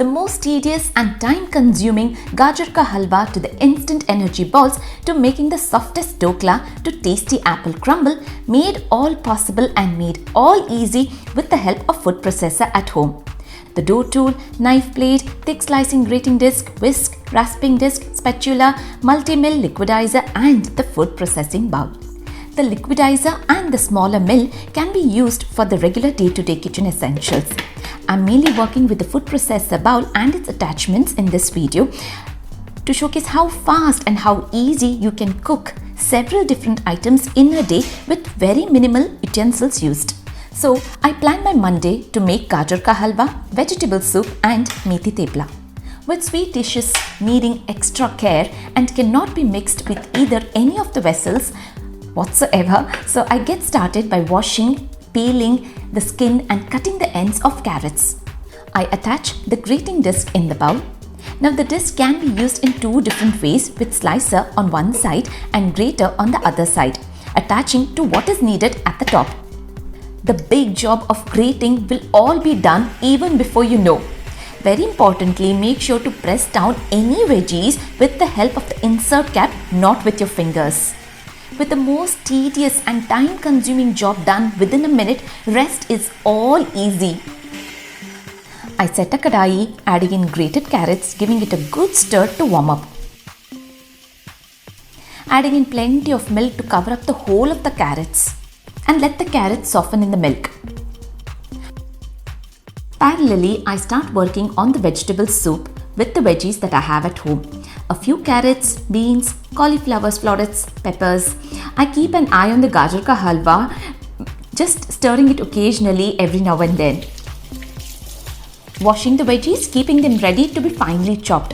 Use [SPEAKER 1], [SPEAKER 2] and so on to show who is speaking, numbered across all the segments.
[SPEAKER 1] the most tedious and time-consuming gajar ka halwa to the instant energy balls to making the softest dokla to tasty apple crumble, made all possible and made all easy with the help of food processor at home. The dough tool, knife blade, thick slicing grating disc, whisk, rasping disc, spatula, multi-mill liquidizer and the food processing bowl. The liquidizer and the smaller mill can be used for the regular day-to-day kitchen essentials. I'm mainly working with the food processor bowl and its attachments in this video to showcase how fast and how easy you can cook several different items in a day with very minimal utensils used. So I plan my Monday to make gajar ka halwa, vegetable soup and methi thepla. With sweet dishes needing extra care and cannot be mixed with either any of the vessels whatsoever, so I get started by washing, peeling the skin and cutting the ends of carrots. I attach the grating disc in the bowl. Now the disc can be used in two different ways, with slicer on one side and grater on the other side, attaching to what is needed at the top. The big job of grating will all be done even before you know. Very importantly, make sure to press down any veggies with the help of the insert cap, not with your fingers. With the most tedious and time-consuming job done within a minute, rest is all easy. I set a kadai, adding in grated carrots, giving it a good stir to warm up. Adding in plenty of milk to cover up the whole of the carrots and let the carrots soften in the milk. Parallelly, I start working on the vegetable soup with the veggies that I have at home. A few carrots, beans, cauliflowers, florets, peppers. I keep an eye on the gajar ka halwa, just stirring it occasionally every now and then. Washing the veggies, keeping them ready to be finely chopped.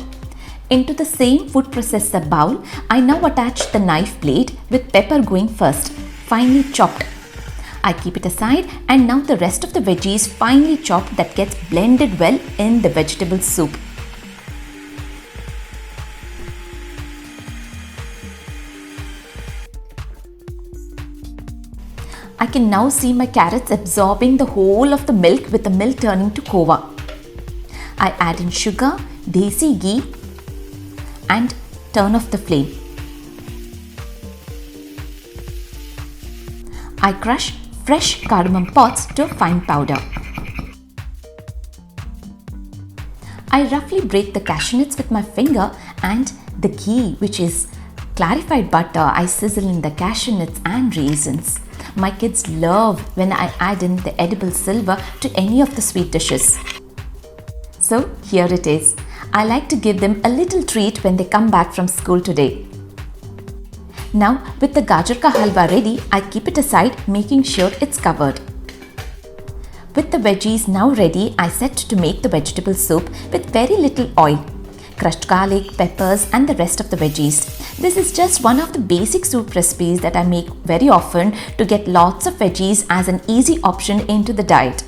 [SPEAKER 1] Into the same food processor bowl, I now attach the knife blade with pepper going first, finely chopped. I keep it aside and now the rest of the veggies finely chopped that gets blended well in the vegetable soup. I can now see my carrots absorbing the whole of the milk with the milk turning to kova. I add in sugar, desi ghee and turn off the flame. I crush fresh cardamom pods to a fine powder. I roughly break the cashew nuts with my finger and the ghee, which is clarified butter, I sizzle in the cashew nuts and raisins. My kids love when I add in the edible silver to any of the sweet dishes. So here it is. I like to give them a little treat when they come back from school today. Now with the gajar ka halwa ready, I keep it aside, making sure it's covered. With the veggies now ready, I set to make the vegetable soup with very little oil, crushed garlic, peppers and the rest of the veggies. This is just one of the basic soup recipes that I make very often to get lots of veggies as an easy option into the diet.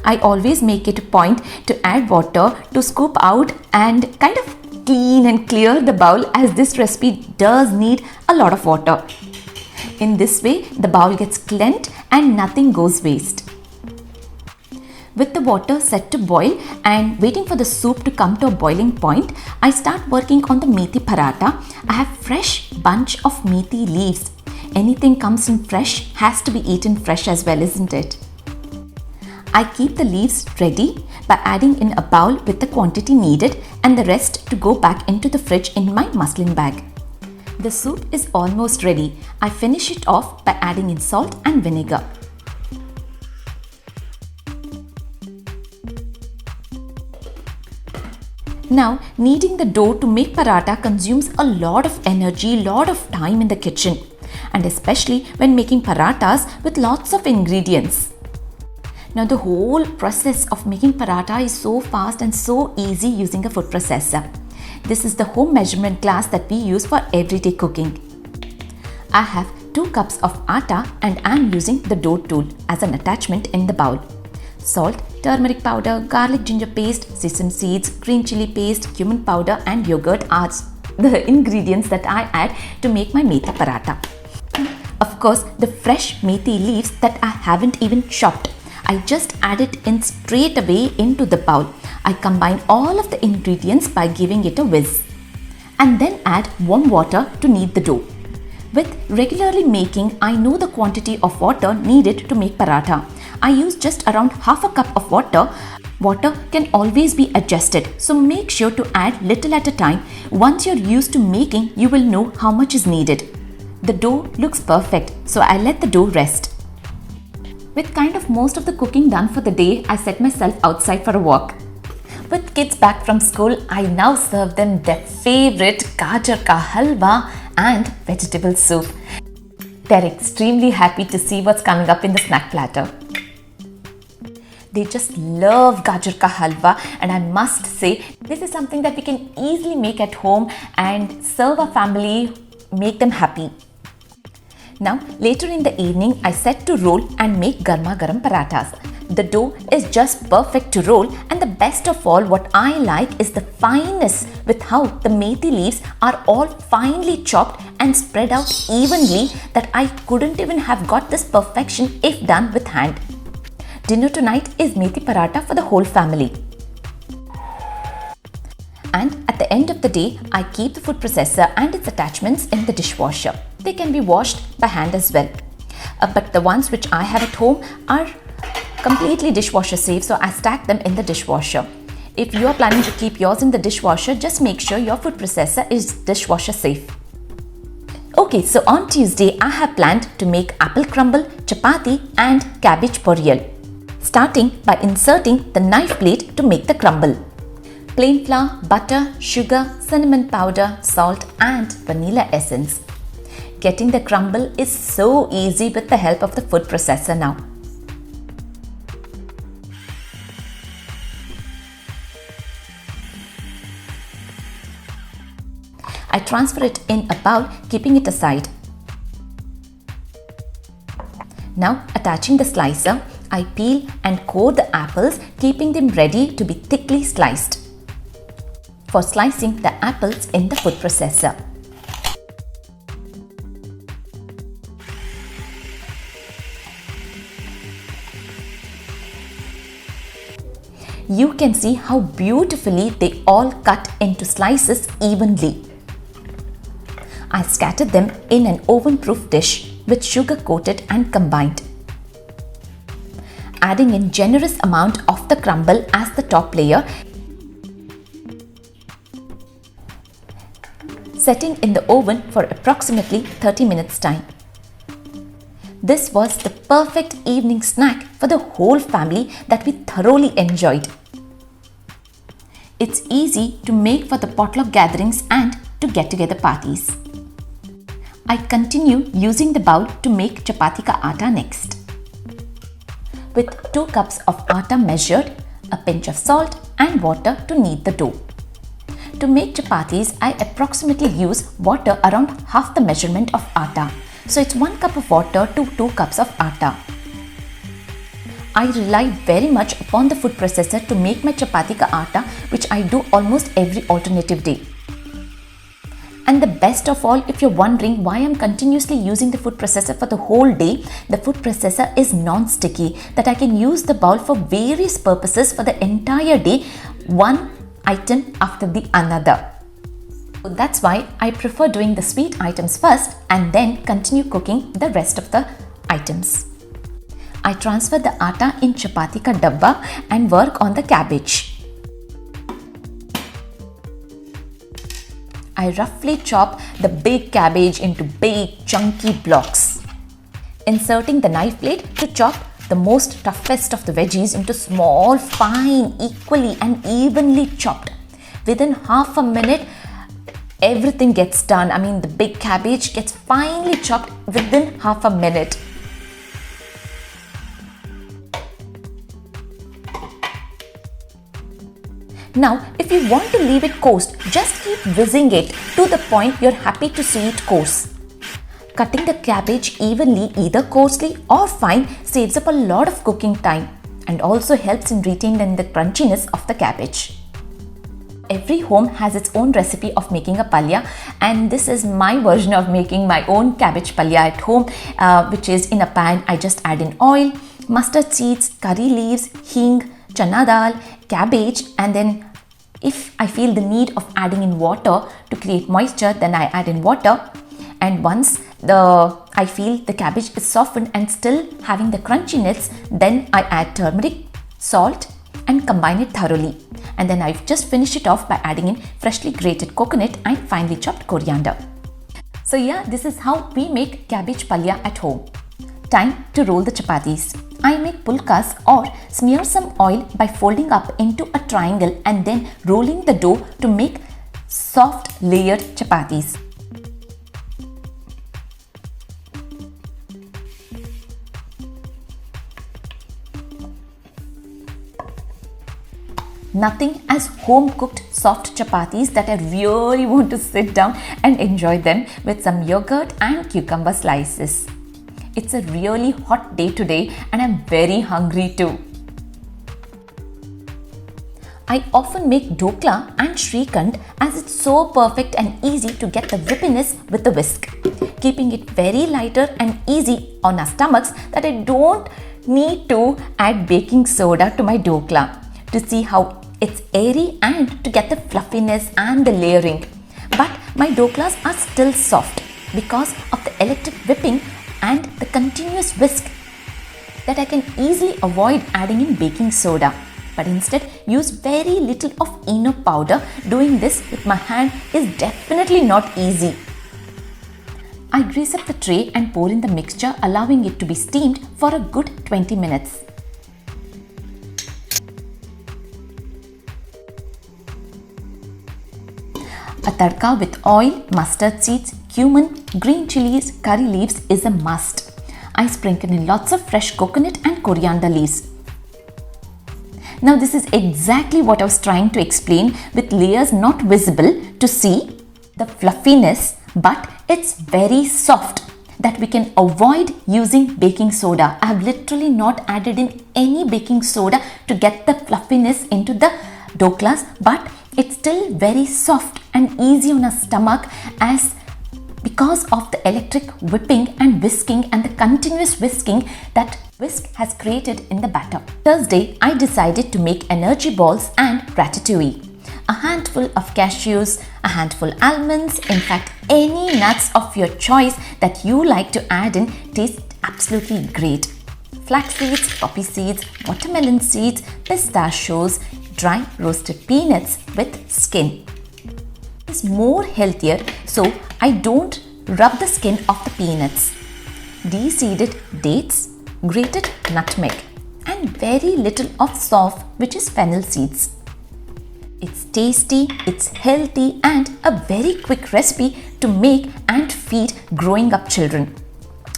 [SPEAKER 1] I always make it a point to add water to scoop out and kind of clean and clear the bowl, as this recipe does need a lot of water. In this way, the bowl gets cleansed and nothing goes waste. With the water set to boil and waiting for the soup to come to a boiling point, I start working on the methi paratha. I have fresh bunch of methi leaves. Anything comes in fresh has to be eaten fresh as well, isn't it? I keep the leaves ready by adding in a bowl with the quantity needed and the rest to go back into the fridge in my muslin bag. The soup is almost ready. I finish it off by adding in salt and vinegar. Now, kneading the dough to make paratha consumes a lot of energy, lot of time in the kitchen, and especially when making parathas with lots of ingredients. Now the whole process of making paratha is so fast and so easy using a food processor. This is the home measurement glass that we use for everyday cooking. I have 2 cups of atta and I am using the dough tool as an attachment in the bowl. Salt, turmeric powder, garlic ginger paste, sesame seeds, green chili paste, cumin powder and yogurt are the ingredients that I add to make my methi paratha. Of course, the fresh methi leaves that I haven't even chopped. I just add it in straight away into the bowl. I combine all of the ingredients by giving it a whiz and then add warm water to knead the dough. With regularly making, I know the quantity of water needed to make paratha. I use just around half a cup of water. Water can always be adjusted, so make sure to add little at a time. Once you're used to making, you will know how much is needed. The dough looks perfect, so I let the dough rest. With kind of most of the cooking done for the day, I set myself outside for a walk. With kids back from school, I now serve them their favorite gajar ka halwa and vegetable soup. They're extremely happy to see what's coming up in the snack platter. They just love gajar ka halwa, and I must say this is something that we can easily make at home and serve our family, make them happy. Now later in the evening, I set to roll and make garma garam parathas. The dough is just perfect to roll, and the best of all, what I like is the fineness with how the methi leaves are all finely chopped and spread out evenly, that I couldn't even have got this perfection if done with hand. Dinner tonight is methi paratha for the whole family. And at the end of the day, I keep the food processor and its attachments in the dishwasher. They can be washed by hand as well. But the ones which I have at home are completely dishwasher safe, so I stack them in the dishwasher. If you are planning to keep yours in the dishwasher, just make sure your food processor is dishwasher safe. Okay, so on Tuesday, I have planned to make apple crumble, chapati and cabbage poriyal. Starting by inserting the knife blade to make the crumble. Plain flour, butter, sugar, cinnamon powder, salt and vanilla essence. Getting the crumble is so easy with the help of the food processor now. I transfer it in a bowl, keeping it aside. Now attaching the slicer, I peel and core the apples, keeping them ready to be thickly sliced. For slicing the apples in the food processor. You can see how beautifully they all cut into slices evenly. I scattered them in an oven-proof dish with sugar coated and combined. Adding in generous amount of the crumble as the top layer. Setting in the oven for approximately 30 minutes time. This was the perfect evening snack for the whole family that we thoroughly enjoyed. It's easy to make for the potluck gatherings and to get-together parties. I continue using the bowl to make chapati ka atta next. With 2 cups of atta measured, a pinch of salt and water to knead the dough. To make chapatis, I approximately use water around half the measurement of atta. So it's 1 cup of water to 2 cups of atta. I rely very much upon the food processor to make my chapati ka atta, which I do almost every alternative day. And the best of all, if you're wondering why I'm continuously using the food processor for the whole day, the food processor is non-sticky, that I can use the bowl for various purposes for the entire day, one item after the another. So that's why I prefer doing the sweet items first and then continue cooking the rest of the items. I transfer the atta in chapati ka dabba and work on the cabbage. I roughly chop the big cabbage into big chunky blocks. Inserting the knife blade to chop the most toughest of the veggies into small, fine, equally and evenly chopped. Within half a minute, everything gets done. I mean, the big cabbage gets finely chopped within half a minute. Now, if you want to leave it coarse, just keep whizzing it to the point you're happy to see it coarse. Cutting the cabbage evenly, either coarsely or fine, saves up a lot of cooking time and also helps in retaining the crunchiness of the cabbage. Every home has its own recipe of making a palya, and this is my version of making my own cabbage palya at home, which is in a pan. I just add in oil, mustard seeds, curry leaves, hing, chana dal, cabbage, and then if I feel the need of adding in water to create moisture, then I add in water. And once I feel the cabbage is softened and still having the crunchiness, then I add turmeric, salt, and combine it thoroughly. And then I just finish it off by adding in freshly grated coconut and finely chopped coriander. So yeah, this is how we make cabbage palya at home. Time to roll the chapatis. I make pulkas or smear some oil by folding up into a triangle and then rolling the dough to make soft layered chapatis. Nothing as home cooked soft chapatis that I really want to sit down and enjoy them with some yogurt and cucumber slices. It's a really hot day today and I'm very hungry too. I often make dokla and Srikhand as it's so perfect and easy to get the whippiness with the whisk, keeping it very lighter and easy on our stomachs that I don't need to add baking soda to my dokla to see how it's airy and to get the fluffiness and the layering. But my doklas are still soft because of the electric whipping and the continuous whisk that I can easily avoid adding in baking soda, but instead use very little of ENO powder. Doing this with my hand is definitely not easy. I grease up the tray and pour in the mixture, allowing it to be steamed for a good 20 minutes. A tadka with oil, mustard seeds, cumin, green chilies, curry leaves is a must. I sprinkle in lots of fresh coconut and coriander leaves. Now this is exactly what I was trying to explain, with layers not visible to see the fluffiness, but it's very soft that we can avoid using baking soda. I have literally not added in any baking soda to get the fluffiness into the doklas, but it's still very soft and easy on our stomach as because of the electric whipping and whisking and the continuous whisking that whisk has created in the batter. Thursday, I decided to make energy balls and ratatouille. A handful of cashews, a handful almonds, in fact any nuts of your choice that you like to add in taste absolutely great. Flax seeds, poppy seeds, watermelon seeds, pistachios, dry roasted peanuts with skin. It's more healthier, so I don't rub the skin of the peanuts. De-seeded dates, grated nutmeg, and very little of soft, which is fennel seeds. It's tasty, it's healthy, and a very quick recipe to make and feed growing up children.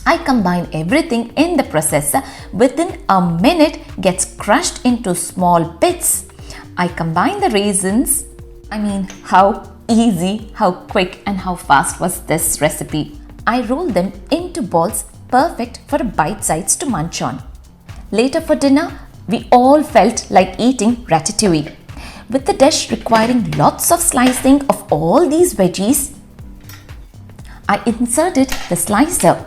[SPEAKER 1] I combine everything in the processor. Within a minute, gets crushed into small bits. I combine the raisins. How easy, how quick, and how fast was this recipe. I roll them into balls, perfect for a bite size to munch on. Later for dinner, we all felt like eating ratatouille. With the dish requiring lots of slicing of all these veggies, I inserted the slicer.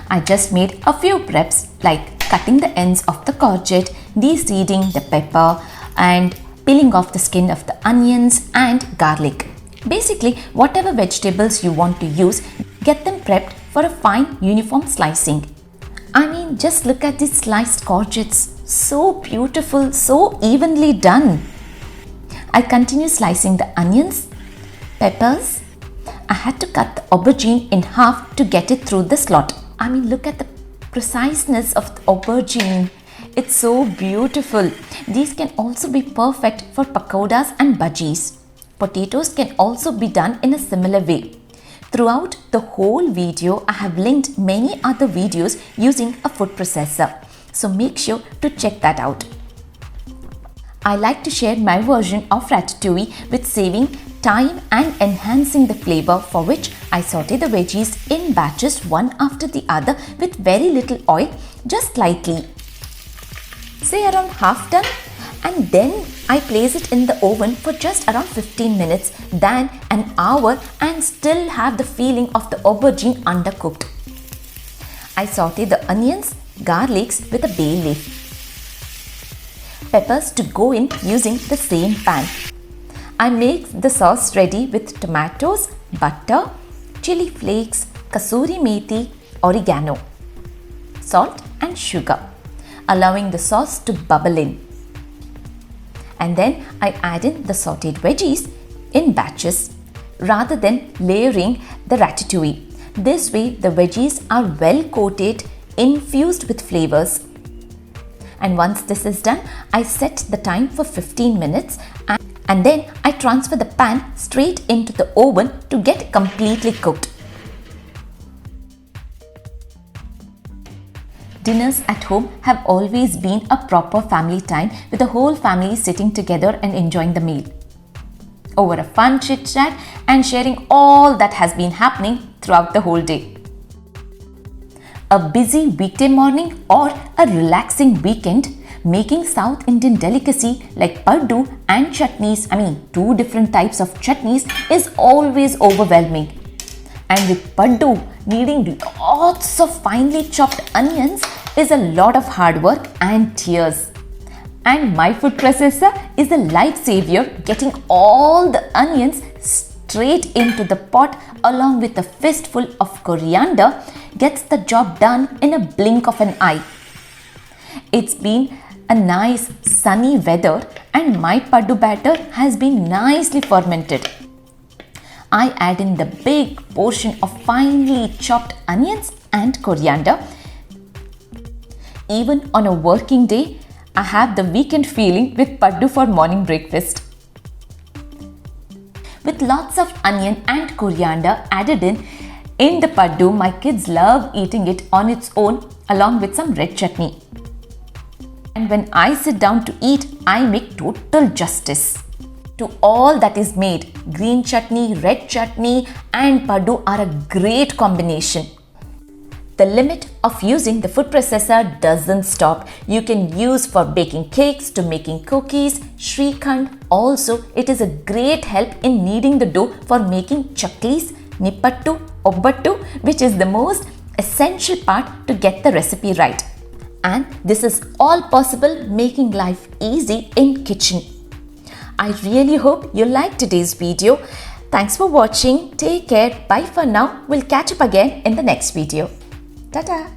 [SPEAKER 1] I just made a few preps like cutting the ends of the courgette, de-seeding the pepper, and peeling off the skin of the onions and garlic. Basically, whatever vegetables you want to use, get them prepped for a fine uniform slicing. Just look at these sliced courgettes. So beautiful, so evenly done. I continue slicing the onions, peppers. I had to cut the aubergine in half to get it through the slot. Look at the preciseness of the aubergine. It's so beautiful. These can also be perfect for pakodas and bhajis. Potatoes can also be done in a similar way. Throughout the whole video, I have linked many other videos using a food processor. So make sure to check that out. I like to share my version of ratatouille with saving time and enhancing the flavor, for which I saute the veggies in batches one after the other with very little oil, just lightly. Say around half done, and then I place it in the oven for just around 15 minutes, then an hour, and still have the feeling of the aubergine undercooked. I saute the onions, garlics with a bay leaf. peppers to go in using the same pan. I make the sauce ready with tomatoes, butter, chili flakes, kasuri methi, oregano, salt and sugar, allowing the sauce to bubble in. And then I add in the sauteed veggies in batches rather than layering the ratatouille. This way the veggies are well coated, infused with flavors. And once this is done, I set the time for 15 minutes and then I transfer the pan straight into the oven to get completely cooked. Dinners at home have always been a proper family time with the whole family sitting together and enjoying the meal over a fun chit chat and sharing all that has been happening throughout the whole day. A busy weekday morning or a relaxing weekend, making South Indian delicacy like paddu and chutneys, two different types of chutneys, is always overwhelming. And with paddu needing lots of finely chopped onions is a lot of hard work and tears. And my food processor is a lifesaver, getting all the onions straight into the pot along with a fistful of coriander gets the job done in a blink of an eye. It's been a nice sunny weather and my paddu batter has been nicely fermented. I add in the big portion of finely chopped onions and coriander. Even on a working day, I have the weekend feeling with paddu for morning breakfast. With lots of onion and coriander added in the paddu, my kids love eating it on its own along with some red chutney. And when I sit down to eat, I make total justice to all that is made. Green chutney, red chutney and paddu are a great combination. The limit of using the food processor doesn't stop. You can use for baking cakes to making cookies, Shrikhand. Also, it is a great help in kneading the dough for making chaklis, nippattu, obbattu, which is the most essential part to get the recipe right. And this is all possible making life easy in kitchen. I really hope you liked today's video. Thanks for watching. Take care. Bye for now. We'll catch up again in the next video. Ta-ta!